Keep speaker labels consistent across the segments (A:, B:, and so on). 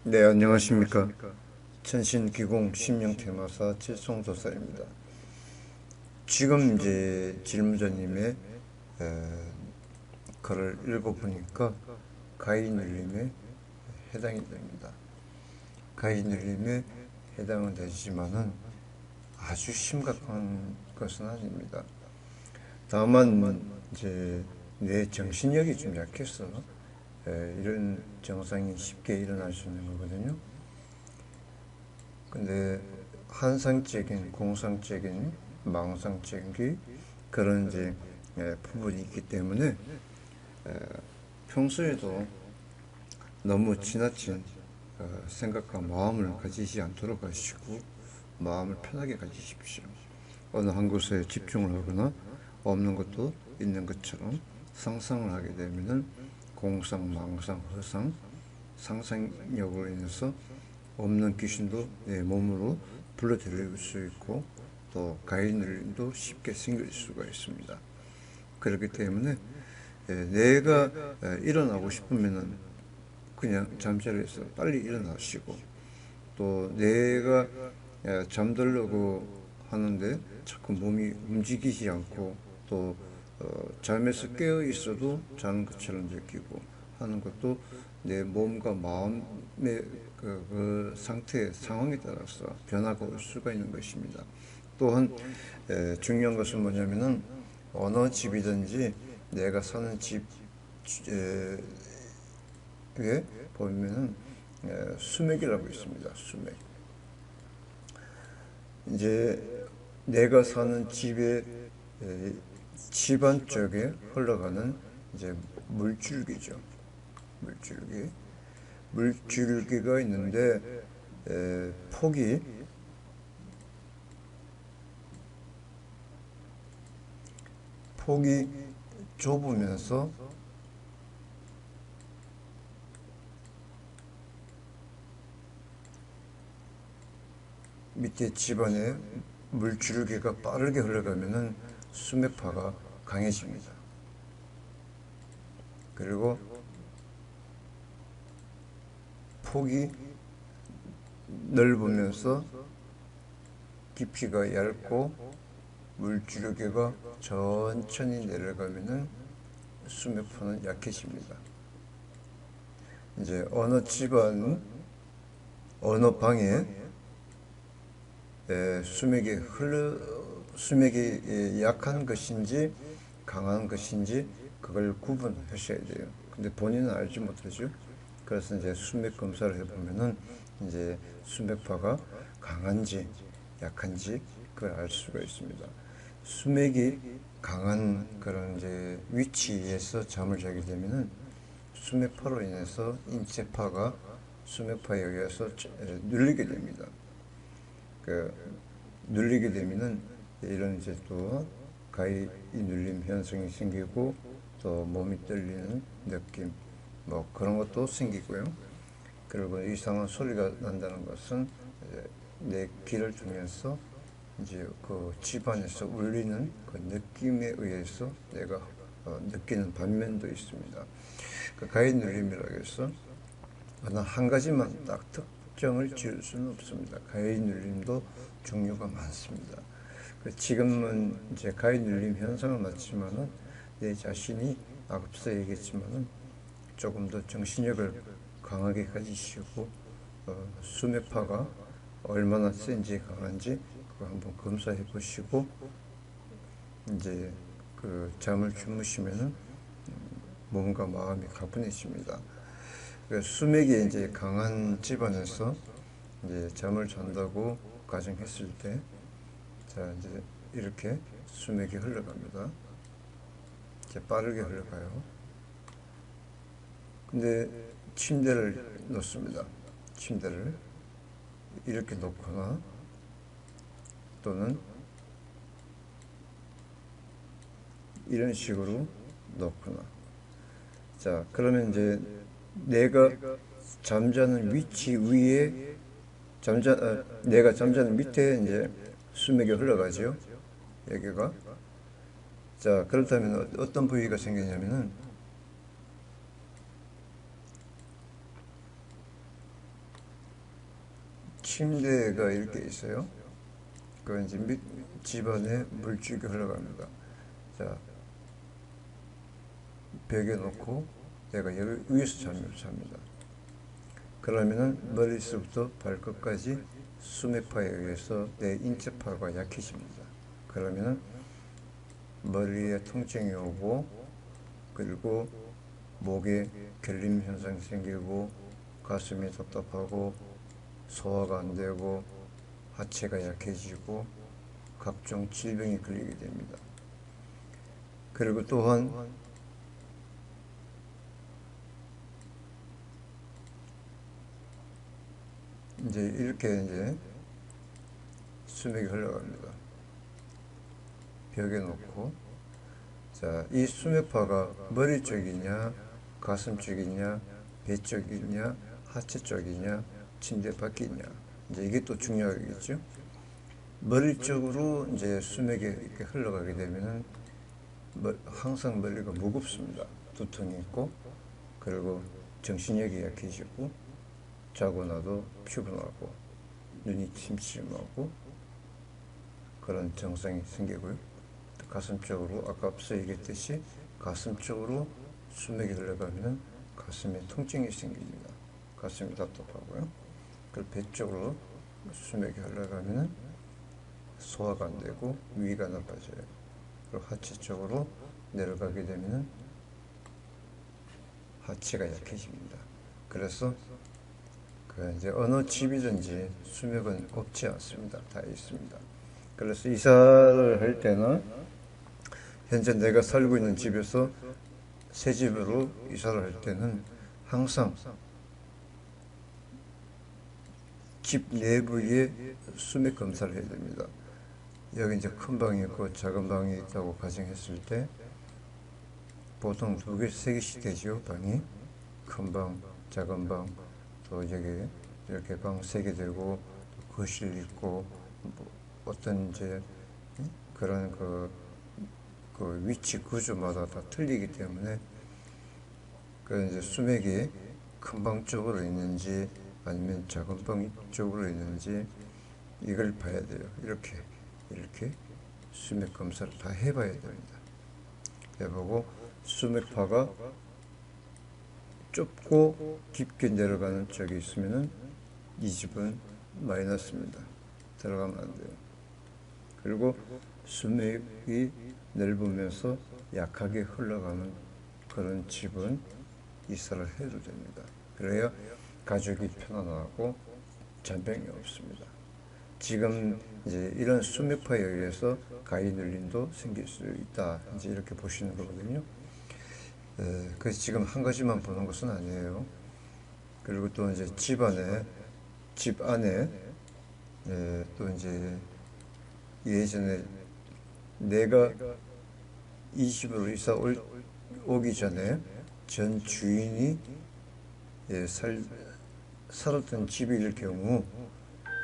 A: 네, 안녕하십니까. 천신기공 심령테마사 칠송도사입니다. 지금 이제 질문자님의 글을 읽어보니까 가인율림에 해당이 됩니다. 가인율림에 해당은 되지만은 아주 심각한 것은 아닙니다. 다만 이제 내 정신력이 좀 약해서 이런 증상이 쉽게 일어날 수 있는 거거든요. 근데 한상적인, 공상적인, 망상적인 그런 이제 부분이 있기 때문에 평소에도 너무 지나친 생각과 마음을 가지지 않도록 하시고 마음을 편하게 가지십시오. 어느 한 곳에 집중을 하거나 없는 것도 있는 것처럼 상상을 하게 되면은 공상, 망상, 허상, 상상력으로 인해서 없는 귀신도 내 몸으로 불러들일 수 있고 또 가인을도 쉽게 생길 수가 있습니다. 그렇기 때문에 내가 일어나고 싶으면은 그냥 잠자리에서 빨리 일어나시고 또 내가 잠들려고 하는데 자꾸 몸이 움직이지 않고 또 잠에서 깨어 있어도 자는 것처럼 느끼고 하는 것도 내 몸과 마음의 그 상태, 상황에 따라서 변화가 올 수가 있는 것입니다. 또한 중요한 것은 뭐냐면은 어느 집이든지 내가 사는 집 에 보면은 수맥이라고 있습니다. 수맥. 이제 내가 사는 집의 집안 쪽에 흘러가는 이제 물줄기죠. 물줄기. 물줄기가 있는데 폭이 폭이 좁으면서 밑에 집안에 물줄기가 빠르게 흘러가면은 수맥파가 강해집니다. 그리고 폭이 넓으면서 깊이가 얇고 물줄기가 천천히 내려가면은 수맥파는 약해집니다. 이제 어느 집안, 어느 방에 수맥이 약한 것인지 강한 것인지 그걸 구분하셔야 돼요. 근데 본인은 알지 못하죠. 그래서 이제 수맥 검사를 해보면은 이제 수맥파가 강한지 약한지 그걸 알 수가 있습니다. 수맥이 강한 그런 이제 위치에서 잠을 자게 되면은 수맥파로 인해서 인체파가 수맥파에 의해서 눌리게 됩니다. 그 눌리게 되면은 이런 이제 또 가위 눌림 현상이 생기고 또 몸이 떨리는 느낌 뭐 그런 것도 생기고요. 그리고 이상한 소리가 난다는 것은 내 귀를 통해서 이제 그 집안에서 울리는 그 느낌에 의해서 내가 느끼는 반면도 있습니다. 그 가위 눌림이라고 해서 어느 한 가지만 딱 특정을 지을 수는 없습니다. 가위 눌림도 종류가 많습니다. 지금은 이제 가위 눌림 현상은 맞지만은 내 자신이 앞서 얘기했지만은 조금 더 정신력을 강하게 가지시고 수면파가 얼마나 센지 강한지 그거 한번 검사해 보시고 이제 그 잠을 주무시면은 몸과 마음이 가뿐해집니다. 수맥이 이제 강한 집안에서 이제 잠을 잔다고 가정했을 때, 자 이제 이렇게 수맥이 흘러갑니다. 이제 빠르게 흘러가요. 근데 침대를 놓습니다. 침대를 이렇게 놓거나 또는 이런 식으로 놓거나. 자, 그러면 이제 내가 잠자는 위치 위에 내가 잠자는 밑에 이제 수맥이 흘러가죠. 여기가. 자, 그렇다면 어떤 부위가 생기냐면은 침대가 이렇게 있어요. 그 이제 밑 집안에 물줄기 흘러갑니다. 자, 벽에 놓고 내가 여기 위에서 잡니다. 그러면은 머리서부터 발끝까지 수맥파에 의해서 내 인체파가 약해집니다. 그러면은 머리에 통증이 오고, 그리고 목에 결림 현상이 생기고, 가슴이 답답하고, 소화가 안 되고, 하체가 약해지고, 각종 질병이 걸리게 됩니다. 그리고 또한 이제 이렇게 이제 수맥이 흘러갑니다. 벽에 놓고, 자, 이 수맥파가 머리 쪽이냐, 가슴 쪽이냐, 배 쪽이냐, 하체 쪽이냐, 침대 밖이냐. 이제 이게 또 중요하겠죠. 머리 쪽으로 이제 수맥이 이렇게 흘러가게 되면은 항상 머리가 무겁습니다. 두통이 있고, 그리고 정신력이 약해지고, 자고 나도 피곤하고, 눈이 침침하고, 그런 증상이 생기고요. 가슴 쪽으로, 아까 앞서 얘기했듯이 가슴 쪽으로 수맥이 흘러가면 가슴에 통증이 생깁니다. 가슴이 답답하고요. 그리고 배 쪽으로 수맥이 흘러가면 소화가 안 되고 위가 나빠져요. 그리고 하체 쪽으로 내려가게 되면 하체가 약해집니다. 그래서 그 이제 어느 집이든지 수맥은 없지 않습니다. 다 있습니다. 그래서 이사를 할 때는 현재 내가 살고 있는 집에서 새 집으로 이사를 할 때는 항상 집 내부에 수맥 검사를 해야 됩니다. 여기 이제 큰 방이 있고 작은 방이 있다고 가정했을 때 보통 2개, 3개씩 되죠, 방이. 큰 방, 작은 방, 또 여기 이렇게 방 3개 되고, 또 거실 있고, 뭐 어떤 이제 그런 그 위치 구조마다 다 틀리기 때문에 그 이제 수맥이 큰 방 쪽으로 있는지 아니면 작은 방 쪽으로 있는지 이걸 봐야 돼요. 이렇게 수맥 검사를 다 해봐야 됩니다. 해보고 수맥파가 좁고 깊게 내려가는 쪽이 있으면은 이 집은 마이너스입니다. 들어가면 안 돼요. 그리고 수맥이 넓으면서 약하게 흘러가는 그런 집은 이사를 해도 됩니다. 그래야 가족이 편안하고 잔병이 없습니다. 지금 이제 이런 수맥파에 의해서 가위 눌림도 생길 수 있다. 이제 이렇게 보시는 거거든요. 그래서 지금 한 가지만 보는 것은 아니에요. 그리고 또 이제 집 안에 또 이제 예전에 내가 이 집으로 오기 전에 전 주인이 살았던 집일 경우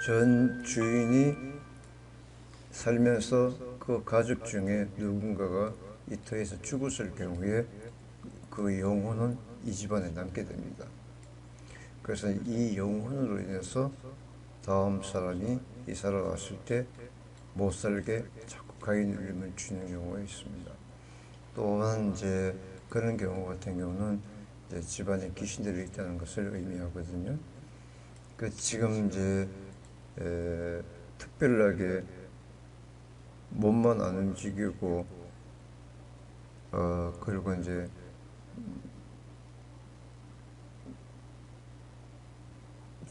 A: 전 주인이 살면서 그 가족 중에 누군가가 이 터에서 죽었을 경우에 그 영혼은 이 집안에 남게 됩니다. 그래서 이 영혼으로 인해서 다음 사람이 이사를 왔을 때 못 살게 자꾸 가위 눌림을 주는 경우가 있습니다. 또한 이제 그런 경우 같은 경우는 이제 집안에 귀신들이 있다는 것을 의미하거든요. 그 지금 이제 특별하게 몸만 안 움직이고 그리고 이제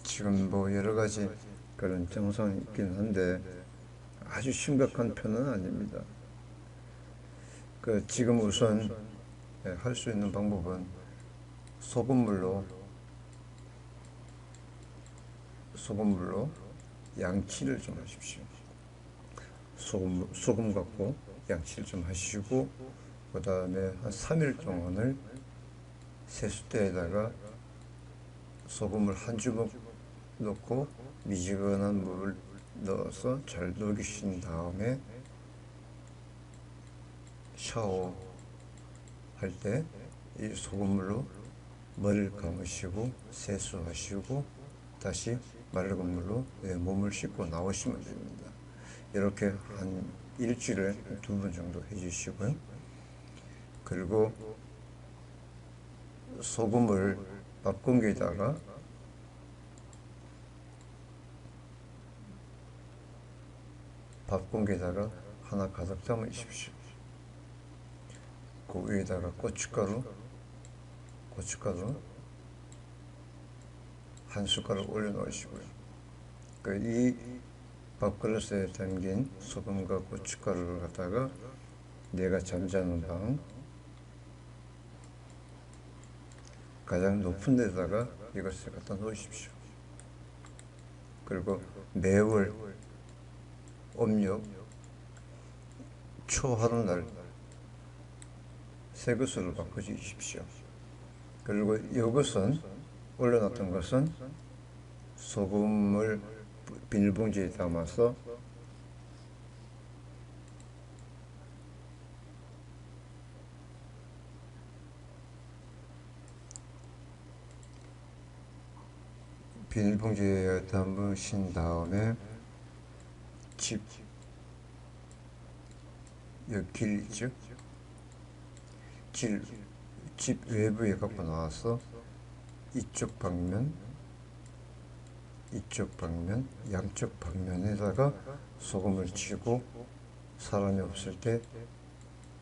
A: 지금 뭐 여러 가지 그런 증상이 있긴 한데 아주 심각한 편은 아닙니다. 그 지금 우선 할 수 있는 방법은 소금물로 양치를 좀 하십시오. 소금 갖고 양치를 좀 하시고 그 다음에 한 3일 동안을 세숫대에다가 소금을 한 주먹 넣고 미지근한 물을 넣어서 잘 녹이신 다음에 샤워할 때 이 소금물로 머리를 감으시고 세수하시고 다시 맑은 물로 몸을 씻고 나오시면 됩니다. 이렇게 한 일주일에 2번 정도 해주시고요. 그리고 소금을 밥 공기에다가 하나 가득 담으십시오. 그 위에다가 고춧가루 한 숟가락 올려 놓으시고요. 이 밥그릇에 담긴 소금과 고춧가루를 갖다가 내가 잠자는 방 가장 높은 데다가 이것을 갖다 놓으십시오. 그리고 매월 음력 초하루 날 새 것으로 바꿔주십시오. 그리고 이것은 올려놨던 것은 소금을 비닐봉지에 담아서 비닐봉지에 담으신 다음에 집 여기 길 있죠? 집 외부에 갖고 나와서 이쪽 방면, 양쪽 방면에다가 소금을 치고 사람이 없을 때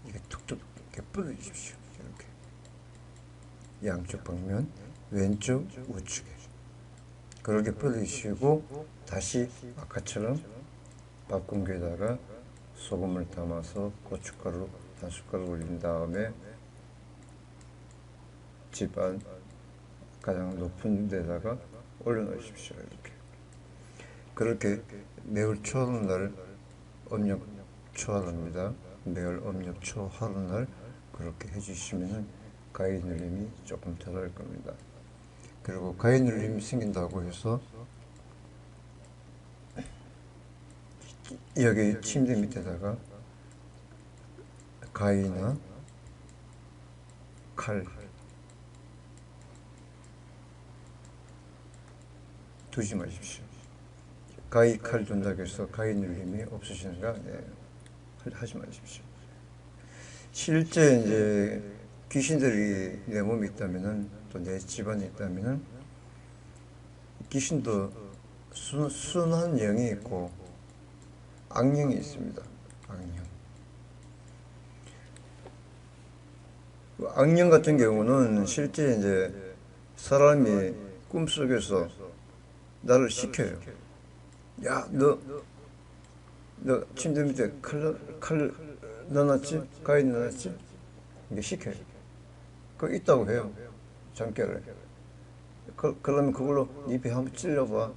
A: 이게 툭툭 이렇게 뿌려주십시오. 이렇게 양쪽 방면, 왼쪽 우측에 그렇게 뿌려주시고 다시 아까처럼 밥 공기에다가 소금을 담아서 고춧가루 한 숟가락 올린 다음에 집안 가장 높은 데다가 올려놓으십시오. 그렇게 매월 초하루날 음력 초하루입니다. 매월 음력 초하루날 그렇게 해주시면 가위 눌림이 조금 덜할 겁니다. 그리고 가위 눌림이 생긴다고 해서 여기 침대 밑에다가 가위나 칼 두지 마십시오. 가위 칼 둔다고 해서 가위 눌림이 없으시는가? 네, 하지 마십시오. 실제 이제 귀신들이 내 몸에 있다면은 또 내 집안에 있다면은 귀신도 순한 영이 있고 악령이 있습니다. 악령 같은 경우는 실제 이제 사람이 꿈속에서 나를 시켜요. 야, 너 침대 밑에 칼 넣어놨지? 가위 넣어놨지? 이게 시켜요. 그거 있다고 해요. 잠결에. 그러면 그걸로 네 배 한번 찔러봐.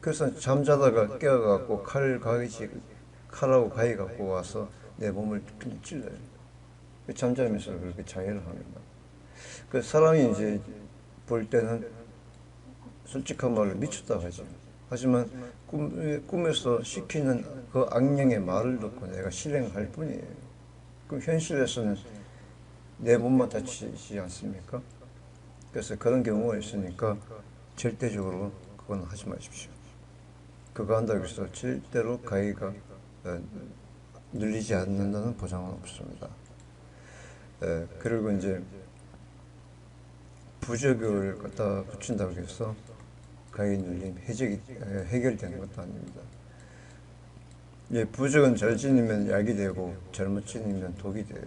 A: 그래서 잠자다가 깨어갖고 칼하고 가위 갖고 와서 내 몸을 그냥 찔러요. 잠자면서 그렇게 자해를 합니다. 그 사람이 이제 볼 때는 솔직한 말로 미쳤다 하죠. 하지만 꿈에서 시키는 그 악령의 말을 듣고 내가 실행할 뿐이에요. 그럼 현실에서는 내 몸만 다치지 않습니까? 그래서 그런 경우가 있으니까 절대적으로 그건 하지 마십시오. 그거 한다고 해서 절대로 가위가 눌리지 않는다는 보장은 없습니다. 그리고 이제 부적을 갖다 붙인다고 해서 가위 눌림 해결되는 것도 아닙니다. 부적은 잘 지니면 약이 되고 잘못 지니면 독이 돼요.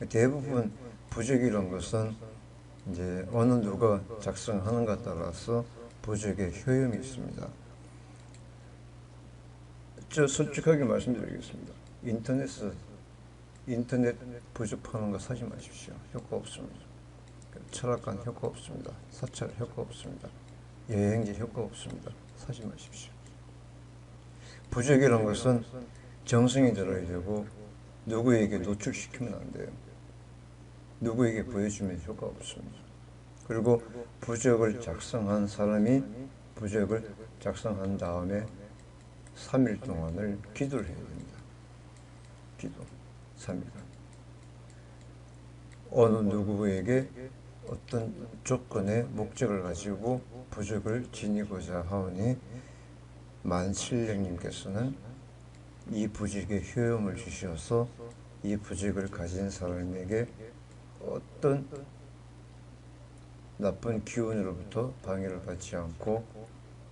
A: 대부분 부적이란 것은 이제 어느 누가 작성하는가 따라서 부적의 효용이 있습니다. 저 솔직하게 말씀드리겠습니다. 인터넷 부적 파는 거 사지 마십시오. 효과 없습니다. 철학관 효과 없습니다. 사찰 효과 없습니다. 여행지 효과 없습니다. 사지 마십시오. 부적이라는 것은 정성이 들어야 되고 누구에게 노출시키면 안 돼요. 누구에게 보여주면 효과 없습니다. 그리고 부적을 작성한 사람이 부적을 작성한 다음에 3일 동안을 기도를 해야 됩니다. 기도 3일. 어느 누구에게 어떤 조건의 목적을 가지고 부적을 지니고자 하오니 만신령님께서는 이 부적에 효용을 주셔서 이 부적을 가진 사람에게 어떤 나쁜 기운으로부터 방해를 받지 않고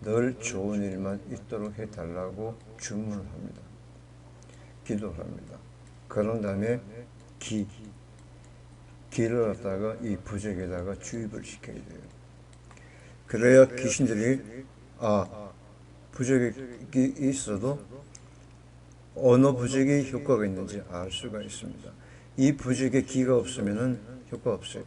A: 늘 좋은 일만 있도록 해달라고 주문을 합니다. 기도를 합니다. 그런 다음에 기를 갖다가 이 부적에다가 주입을 시켜야 돼요. 그래야 귀신들이 부적이 있어도 어느 부적이 효과가 있는지 알 수가 있습니다. 이 부적에 기가 없으면 효과 없어요.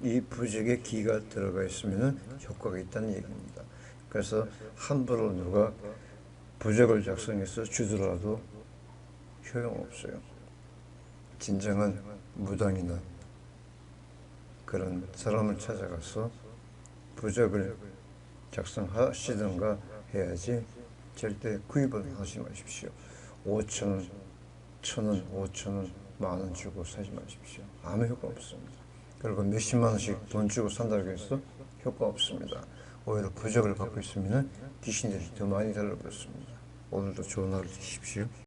A: 이 부적에 기가 들어가 있으면 효과가 있다는 얘기입니다. 그래서 함부로 누가 부적을 작성해서 주더라도 효용없어요. 진정한 무당이나 그런 사람을 찾아가서 부적을 작성하시든가 해야지 절대 구입을 하지 마십시오. 5,000원, 1,000원, 5,000원, 만원 주고 사지 마십시오. 아무 효과 없습니다. 그리고 몇십만 원씩 돈 주고 산다고 해서 효과 없습니다. 오히려 부적을 갖고 있으면 귀신들이 더 많이 달라붙습니다. 오늘도 좋은 하루 되십시오.